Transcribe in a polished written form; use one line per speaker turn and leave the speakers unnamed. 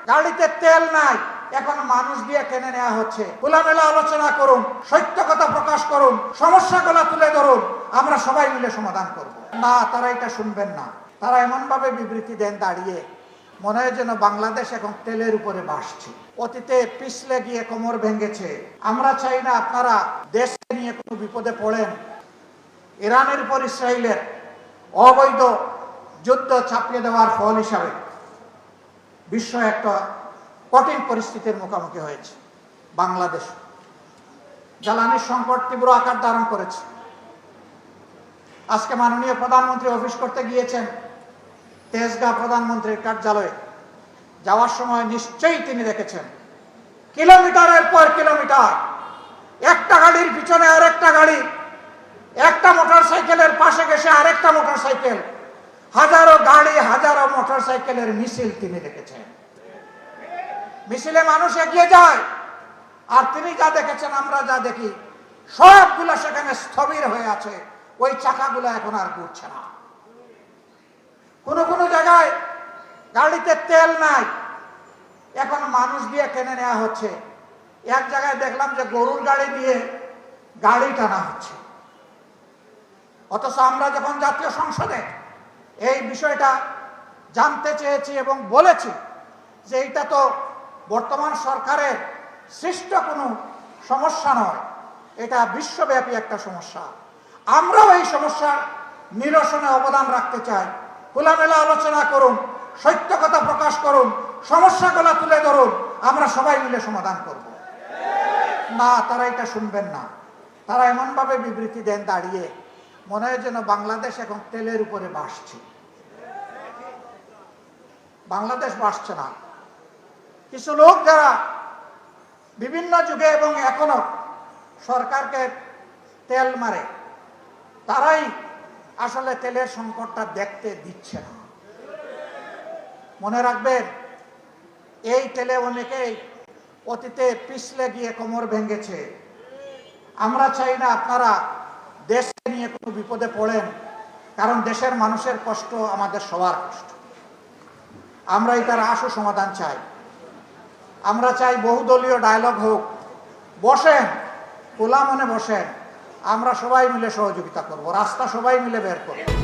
গাড়িতে তেল নাই, এখন মানুষ দিয়ে কিনে নেওয়া হচ্ছে। খোলামেলা আলোচনা করুন, সত্য কথা প্রকাশ করুন, সমস্যাগুলো তুলে ধরুন, আমরা সবাই মিলে সমাধান করব। না, তারা এটা শুনবেন না। তারা এমন ভাবে বিবৃতি দেন দাঁড়িয়ে, মনে হয় যেন বাংলাদেশ এখন তেলের উপরে ভাসছে, অতীতে পিছলে গিয়ে কোমর ভেঙেছে। আমরা চাই না আপনারা দেশকে নিয়ে কোনো বিপদে পড়েন। ইরানের উপর ইসরায়েলের অবৈধ যুদ্ধ চাপিয়ে দেওয়ার ফল হিসাবে বিশ্ব একটা কঠিন পরিস্থিতির মুখোমুখি হয়েছে। বাংলাদেশ জ্বালানির সংকট তীব্র আকার ধারণ করেছে। আজকে মাননীয় প্রধানমন্ত্রী অফিস করতে গিয়েছেন তেজগাঁ প্রধানমন্ত্রীর কার্যালয়ে। যাওয়ার সময় নিশ্চয়ই তিনি দেখেছেন কিলোমিটারের পর কিলোমিটার একটা গাড়ির পিছনে আরেকটা গাড়ি, একটা মোটরসাইকেলের পাশে গেছে আরেকটা মোটরসাইকেল, হাজারো গাড়ি হাজারো মোটরসাইকেলের মিছিল তিনি দেখেছেন। মিছিলে মানুষ এগিয়ে যায়, আর তিনি যা দেখেছেন আমরা যা দেখি, সবগুলো সেখানে স্থবির হয়ে আছে। ওই চাকাগুলো এখন আর ঘুরছে না। কোনো জায়গায় গাড়িতে তেল নাই, এখন মানুষ দিয়ে কিনে নেওয়া হচ্ছে। এক জায়গায় দেখলাম যে গরুর গাড়ি দিয়ে গাড়ি টানা হচ্ছে। অথচ আমরা যখন জাতীয় সংসদে এই বিষয়টা জানতে চেয়েছি এবং বলেছি যে এটা তো বর্তমান সরকারের সৃষ্ট কোনো সমস্যা নয়, এটা বিশ্বব্যাপী একটা সমস্যা। আমরাও এই সমস্যার নিরসনে অবদান রাখতে চাই। খোলামেলা আলোচনা করুন, সত্য কথা প্রকাশ করুন, সমস্যাগুলো তুলে ধরুন, আমরা সবাই মিলে সমাধান করব। না, তারা এটা শুনবেন না। তারা এমন ভাবে বিবৃতি দেন দাঁড়িয়ে, মনে হয় যেন বাংলাদেশ এখন তেলের উপরে ভাসছে। বাংলাদেশ ভাসছে না। কিছু লোক যারা বিভিন্ন যুগে এবং এখনো সরকারকে তেল মারে, তারাই আসলে তেলের সংকটটা দেখতে দিচ্ছে না। মনে রাখবেন, এই তেলে অনেকেই অতীতে পিছলে গিয়ে কোমর ভেঙেছে। আমরা চাই না আপনারা দেশকে নিয়ে কোনো বিপদে পড়েন, কারণ দেশের মানুষের কষ্ট আমাদের সবার কষ্ট। আমরা এটার আশু সমাধান চাই। আমরা চাই বহুদলীয় ডায়লগ হোক, বসেন, খোলা মনে বসেন, আমরা সবাই মিলে সহযোগিতা করব, রাস্তা সবাই মিলে বের করব।